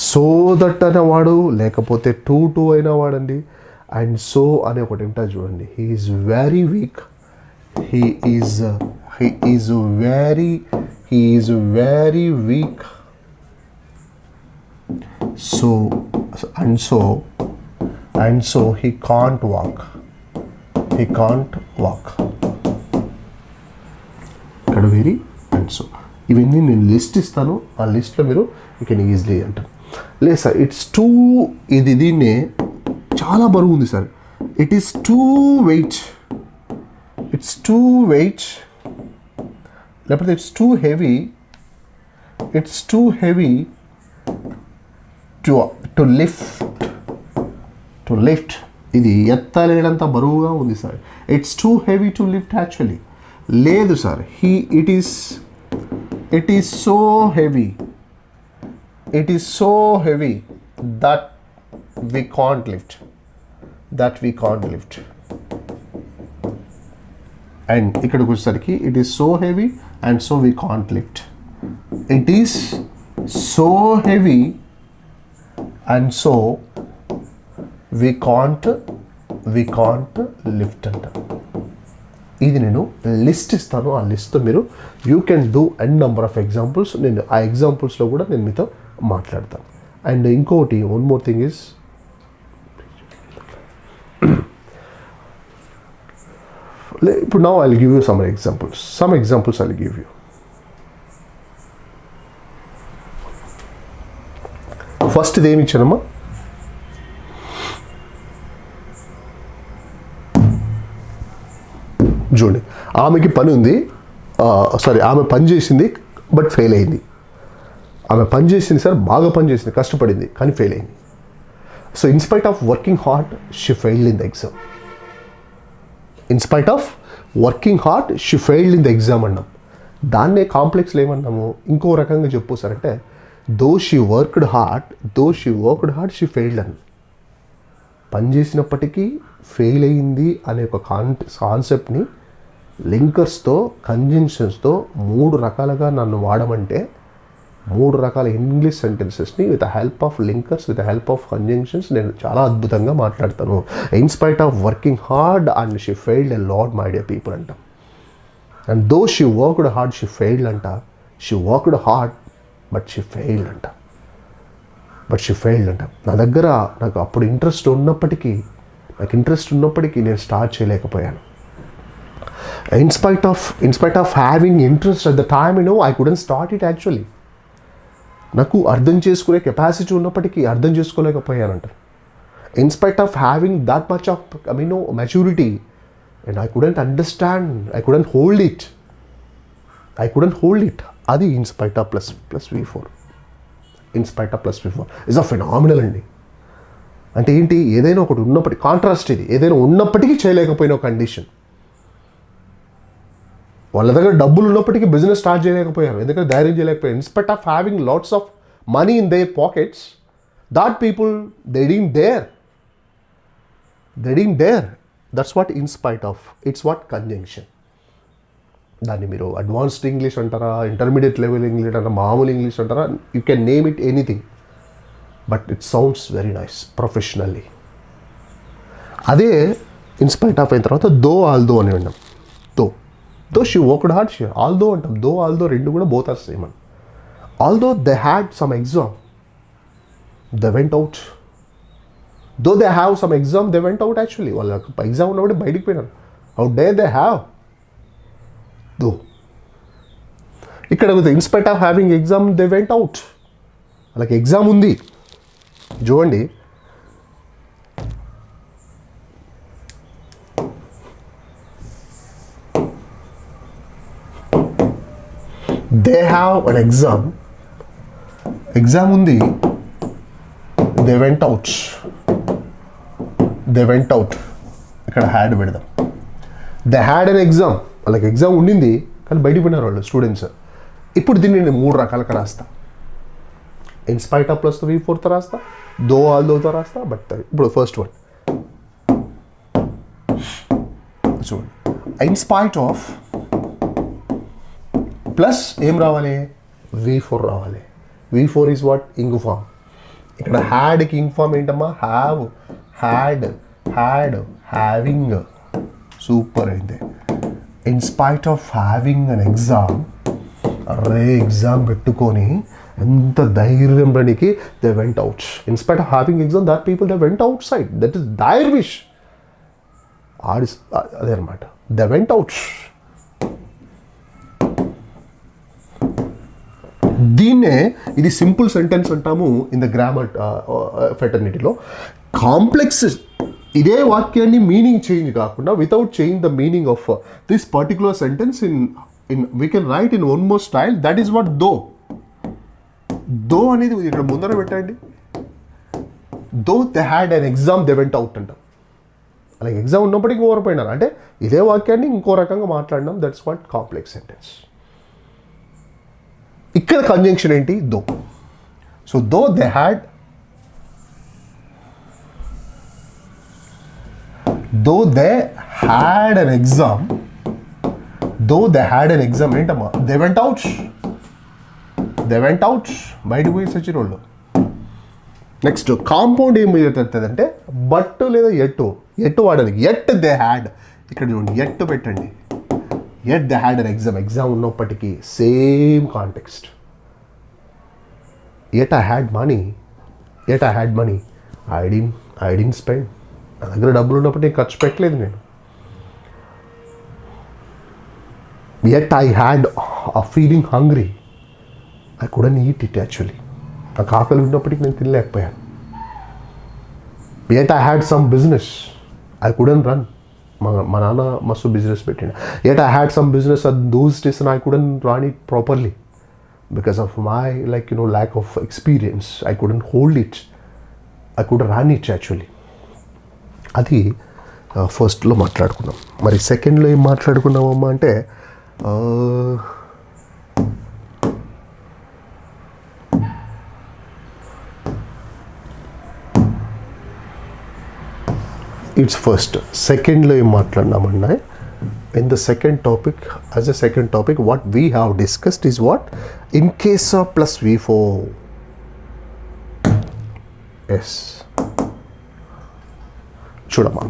so that అనేవాడు, లేకపోతే టు అయిన వాడండి. అండ్ సో అనే ఒకటి ఉంటుంది చూడండి, he is very weak, he is very weak, so he can't walk, ఇక్కడ వెరీ అండ్ సో. ఇవన్నీ నేను లిస్ట్ ఇస్తాను, ఆ లిస్ట్లో మీరు యూ కెన్ ఈజీలీ అంటారు. లేదు సార్ ఇట్స్ టూ, దీన్నే చాలా బరువు ఉంది సార్, ఇట్ ఈస్ టూ వెయిట్, లేకపోతే it's too heavy to lift, ఇది ఎత్తలేనంత బరువుగా ఉంది సార్, it's too heavy to lift actually. లేదు sir it is so heavy that we can't lift, and ఇక్కడికి వచ్చేసరికి it is so heavy and so we can't lift, it is so heavy and so we can't lift అంట. ఇది నేను list ఇస్తాను, ఆ లిస్ట్తో మీరు you can do an number of examples. నేను ఆ ఎగ్జాంపుల్స్లో కూడా నేను మీతో మాట్లాడతాను. అండ్ ఇంకోటి వన్ మోర్ థింగ్ ఈజ్, ఇప్పుడు now I'll give you some examples I'll give you. First ఇది ఏమి ఇచ్చానమ్మా, చూడండి, ఆమెకి పని ఉంది, ఆమె పని చేసింది బట్ ఫెయిల్ అయింది. ఆమె పని చేసింది సార్, బాగా పని చేసింది, కష్టపడింది కానీ ఫెయిల్ అయింది. So in spite of working hard she failed in the exam. In spite of working hard she failed in the exam అన్నాం. దాన్నే కాంప్లెక్స్లో ఏమన్నాము, ఇంకో రకంగా చెప్పు సార్ అంటే, దో she worked hard she failed అని. పని చేసినప్పటికీ ఫెయిల్ అయింది అనే ఒక కాన్సెప్ట్ని లింకర్స్తో, కంజంక్షన్స్తో 3 రకాలుగా నన్ను వాడమంటే, 3 రకాల ఇంగ్లీష్ సెంటెన్సెస్ని with the help of linkers, with the help of conjunctions నేను చాలా అద్భుతంగా మాట్లాడతాను. In spite of working hard and she failed a lot my dear people అంట. And though she worked hard she failed అంట. She worked hard but she failed అంట. నా దగ్గర నాకు అప్పుడు ఇంట్రెస్ట్ ఉన్నప్పటికీ నేను స్టార్ట్ చేయలేకపోయాను. In spite of having interest at the time I couldn't start it actually. నాకు అర్థం చేసుకునే కెపాసిటీ ఉన్నప్పటికీ అర్థం చేసుకోలేకపోయానంట. In spite of having that much of maturity and I couldn't understand, I couldn't hold it. అది in spite of plus V4. In spite of plus V4 is a phenomenal అండి. అంటే ఏంటి, ఏదైనా ఒకటి ఉన్నప్పటికీ, కాంట్రాస్ట్ ఇది, ఏదైనా ఉన్నప్పటికీ చేయలేకపోయిన ఒక కండిషన్. వాళ్ళ దగ్గర డబ్బులు ఉన్నప్పటికీ బిజినెస్ స్టార్ట్ చేయలేకపోయారు, ఎందుకంటే ధైర్యం చేయలేకపోయారు. In spite of having lots of money in their pockets, that people they didn't dare. That's what in spite of. It's what conjunction. దాన్ని మీరు అడ్వాన్స్డ్ ఇంగ్లీష్ అంటారా, ఇంటర్మీడియట్ లెవెల్ ఇంగ్లీష్ అంటారా, మామూలు ఇంగ్లీష్ అంటారా, you can name it anything, but it sounds very nice professionally. అదే in spite of అయిన తర్వాత although అని విన్నాం. Though she worked hard, although అంటాం. ఆల్దో రెండు కూడా బోత్ ఆర్ సేమ్ అని. Although they had some exam, they went out. Though they have some exam, they went out actually. వాళ్ళకి ఎగ్జామ్ ఉన్నప్పుడు బయటికి పోయినారు. హౌ డే దే హ్యావ్ దో. ఇక్కడ in spite of having exam they went out. వాళ్ళకి exam ఉంది. చూడండి, they have an exam ఉంది, they went out. ఇక్కడ హ్యాడ్ పెడదాం. దే హ్యాడ్ అన్ ఎగ్జామ్, వాళ్ళకి ఎగ్జామ్ ఉండింది కానీ బయటికి పోయినారు వాళ్ళు స్టూడెంట్స్. ఇప్పుడు దీన్ని నేను 3 రకాలుగా రాస్తా. ఇన్ స్పైట్ ఆఫ్ ప్లస్ V4తో రాస్తా, దో ఆల్ దోతో రాస్తా. బట్ ఇప్పుడు ఫస్ట్ వన్ చూడండి, ఇన్ స్పైట్ ఆఫ్ ప్లస్ ఏం రావాలి, V4 రావాలి. V4 is what, ing form. ఇక్కడ హ్యాడ్కి ఇంగ్ ఫామ్ ఏంటమ్మా, have, had, had, having. Super అయింది. In spite of having an exam, అరే ఎగ్జామ్ పెట్టుకొని ఎంత ధైర్యం పనికి they went out. In spite of having exam that people they went outside, that is their wish. అదే అనమాట, they went out. దీన్నే ఇది సింపుల్ సెంటెన్స్ అంటాము ఇన్ ద గ్రామర్ ఫెటర్నిటీలో. కాంప్లెక్స్ ఇదే వాక్యాన్ని మీనింగ్ చేంజ్ కాకుండా without change the meaning of this particular sentence in we can write in one more style. That is what though. Though అనేది ఇక్కడ ముందర పెట్టండి. Though they had an exam they went out అంటాం. అలాగే exam ఉన్నప్పటికీ ఓవరిపోయినారు అంటే ఇదే వాక్యాన్ని ఇంకో రకంగా మాట్లాడినాం. That's what complex sentence. ఇక్కడ కంజంక్షన్ ఏంటి, though. So though they had, though they had an exam, though they had an exam ఏంటమ్మా, they went out. They went out, బయటకు పోయి సచిన వాళ్ళు. నెక్స్ట్ కాంపౌండ్ ఏం అంటే బట్ లేదా ఎట్టు వాడడానికి. ఎట్ దే హ్యాడ్, ఇక్కడ చూడండి ఎట్టు పెట్టండి. Yet they had an exam, exam ఉన్నప్పటికీ same context. Yet I had money, yet I had money, I didn't spend. నా దగ్గర డబ్బులు ఉన్నప్పుడు నేను ఖర్చు పెట్టలేదు నేను. Yet I had a feeling hungry, I couldn't eat it actually. నాకు ఆకలి ఉన్నప్పటికీ నేను తినలేకపోయాను. Yet I had some business, I couldn't run. మా నాన్న మస్తు బిజినెస్ పెట్టిండు. Yet I had some business at those days and I couldn't run it properly because of my lack of experience. I couldn't hold it, I could run it actually. అది ఫస్ట్లో మాట్లాడుకున్నాం. మరి సెకండ్లో ఏం మాట్లాడుకున్నామమ్మా అంటే ఇట్స్ ఫస్ట్. సెకండ్లో ఏం మాట్లాడినామన్నా in the second topic, as a second topic what we have discussed is what in case of plus V4. Yes చూడమ్మా,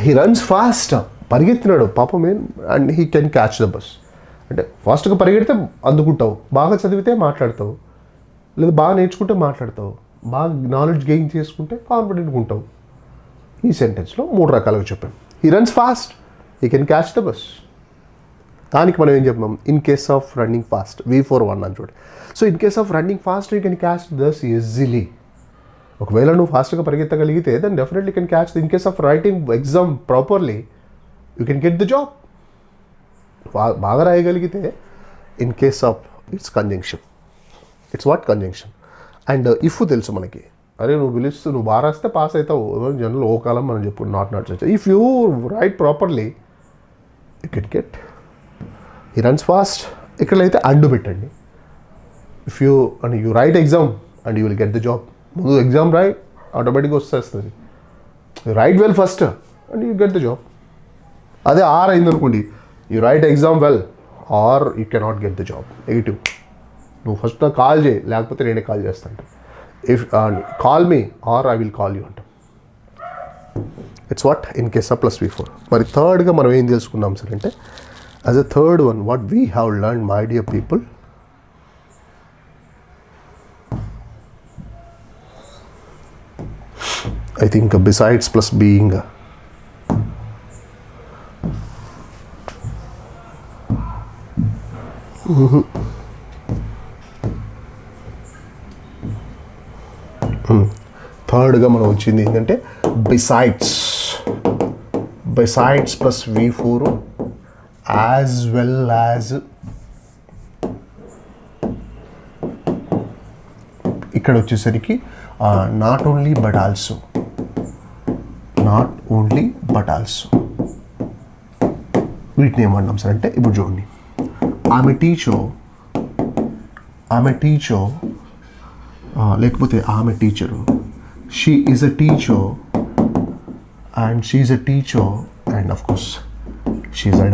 హీ రన్స్ ఫాస్ట్, పరిగెత్తినాడు పాపం and he can catch the bus. అంటే ఫాస్ట్గా పరిగెడితే అందుకుంటావు, బాగా చదివితే మాట్లాడతావు, లేదా బాగా నేర్చుకుంటే మాట్లాడతావు, బాగా నాలెడ్జ్ గెయిన్ చేసుకుంటే కాన్ఫిడెంట్గా ఉంటావు. ఈ సెంటెన్స్లో 3 రకాలుగా చెప్పాను. He runs fast, he can catch the bus. దానికి మనం ఏం చెప్పాం, in case of running fast V4 అని చూడండి. So in case of running fast you can catch the bus easily. ఒకవేళ నువ్వు ఫాస్ట్గా పరిగెత్తగలిగితే then definitely can catch. In case of writing exam properly you can get the job. బాగా రాయగలిగితే in case of it's conjunction. It's what conjunction. And if తెలుసు మనకి, అరే నువ్వు పిలుస్తూ నువ్వు బాగా రాస్తే పాస్ అవుతావు. జనరల్ ఓ కాలం మనం చెప్పు not if you write properly you can get. He runs fast, ఇక్కడైతే అండు పెట్టండి. If you and you write exam and you will get the job. ముందు ఎగ్జామ్ రాయి, ఆటోమేటిక్గా వస్తుంది. Write well first and you get the job. అదే or అయిందనుకోండి, you write exam well or you cannot get the job. Negative. నువ్వు first నాకు call చేయి, లేకపోతే నేనే కాల్ చేస్తాను. If call me are I will call you అంట. It's what in case of plus V4. మరి థర్డ్గా మనం ఏం తెలుసుకున్నాం సార్ అంటే, as a third one what we have learn my dear people, I think besides plus being థర్డ్గా మనం వచ్చింది ఏంటంటే besides plus V4 as well as, ఇక్కడ వచ్చేసరికి నాట్ ఓన్లీ బట్ ఆల్సో. వీటిని ఏమన్నాం సార్ అంటే ఇప్పుడు చూడండి, ఆమె టీచర్ లేకపోతే ఆమె teacher, she is a teacher and she is a teacher and of course she is a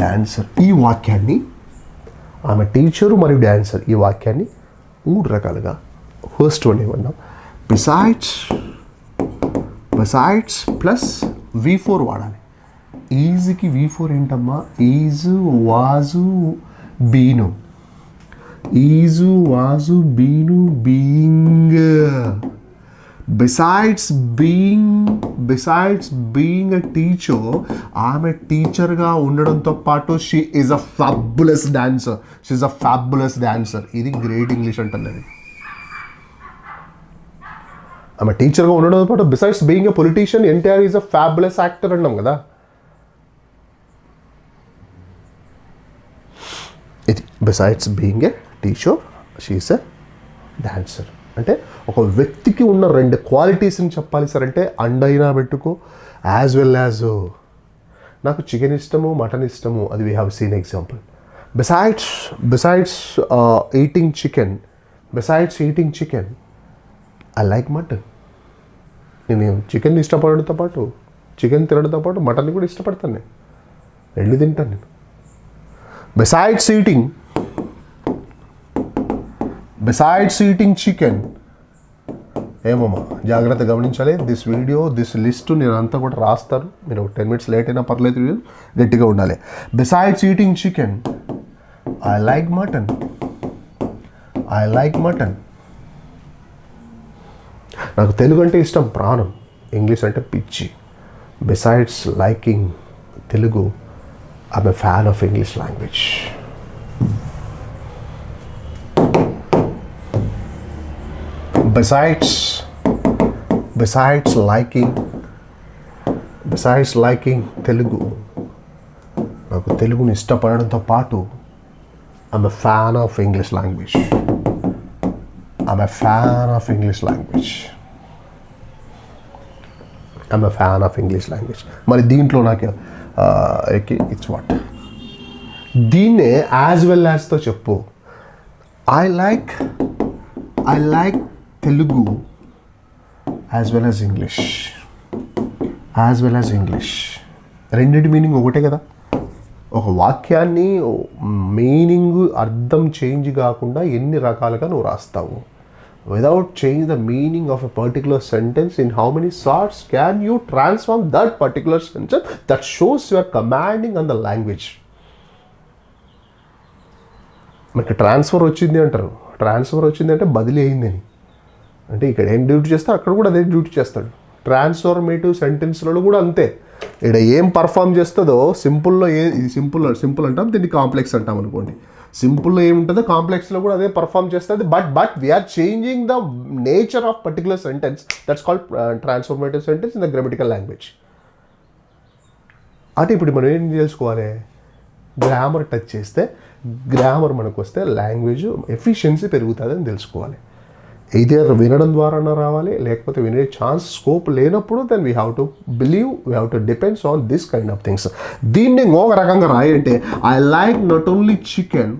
dancer. ఈ వాక్యాన్ని ఆమె టీచరు మరియు డాన్సర్ ఈ వాక్యాన్ని 3 రకాలుగా ఫస్ట్ వన్ ఏమన్నాం, బిసైడ్స్ ప్లస్ V4 వాడాలి. ఈజ్కి V4 ఏంటమ్మా, is was been, is was been being. Besides being a teacher, ఆమె టీచర్గా ఉండడంతో పాటు she is a fabulous dancer. ఇది గ్రేట్ ఇంగ్లీష్ అంటుంది. ఆమె టీచర్గా ఉండడంతో పాటు besides being a politician NTR is a fabulous actor అన్నాం కదా. ఇది besides being a teacher she is a dancer. అంటే ఒక వ్యక్తికి ఉన్న 2 క్వాలిటీస్ని చెప్పాలి సార్ అంటే అండైనా పెట్టుకో, యాజ్ వెల్ యాజ్ నాకు చికెన్ ఇష్టము, మటన్ ఇష్టము, అది we have seen example. Besides eating chicken I like mutton. నేను చికెన్ ఇష్టపడడంతో పాటు, చికెన్ తినడంతో పాటు మటన్ కూడా ఇష్టపడతాను, నేను 2 తింటాను నేను. బిసైడ్స్ ఈటింగ్ చికెన్, ఏమమ్మా జాగ్రత్త గమనించాలి. దిస్ లిస్ట్ నేను అంతా కూడా రాస్తాను, మీరు 10 minutes లేట్ అయినా పర్లేదు, గట్టిగా ఉండాలి. Besides eating chicken I like mutton. నాకు తెలుగు అంటే ఇష్టం ప్రాణం, ఇంగ్లీష్ అంటే పిచ్చి. Besides liking Telugu, I'm a fan of English language. Besides liking Telugu, నాకు తెలుగుని ఇష్టపడడంతో పాటు I'm a fan of English language. మరి దీంట్లో నాకు ఇట్స్ వాట్, దీన్నే యాజ్ వెల్ యాజ్తో చెప్పు. I like Telugu as well as English. రెండింటి మీనింగ్ ఒకటే కదా. ఒక వాక్యాన్ని మీనింగ్ అర్థం చేంజ్ కాకుండా ఎన్ని రకాలుగా నువ్వు రాస్తావు. Without change the meaning of a particular sentence, in how many sorts can you transform that particular sentence that shows your commanding on the language. మనకి ట్రాన్స్ఫర్ వచ్చింది అంటే బదిలీ అయిందని, అంటే ఇక్కడ ఏం డ్యూటీ చేస్తే అక్కడ కూడా అదే డ్యూటీ చేస్తాడు. ట్రాన్స్ఫర్మేటివ్ సెంటెన్స్లలో కూడా అంతే. ఇక్కడ ఏం పర్ఫామ్ చేస్తుందో సింపుల్లో సింపుల్ అంటాం, దీన్ని కాంప్లెక్స్ అంటాం అనుకోండి. సింపుల్లో ఏముంటుందో కాంప్లెక్స్లో కూడా అదే పర్ఫామ్ చేస్తుంది. But we are changing the nature of particular sentence, that's called transformative sentence in the grammatical language. అంటే ఇప్పుడు మనం ఏం చేసుకోవాలి, గ్రామర్ టచ్ చేస్తే, గ్రామర్ మనకు వస్తే లాంగ్వేజ్ ఎఫిషియన్సీ పెరుగుతుందని తెలుసుకోవాలి. ఇదర్ వినడం ద్వారానే రావాలి, లేకపోతే వినే స్కోప్ లేనప్పుడు then we have to depends on this kind of things. దీన్ని ఇంకొక రకంగా రాయంటే I like not only chicken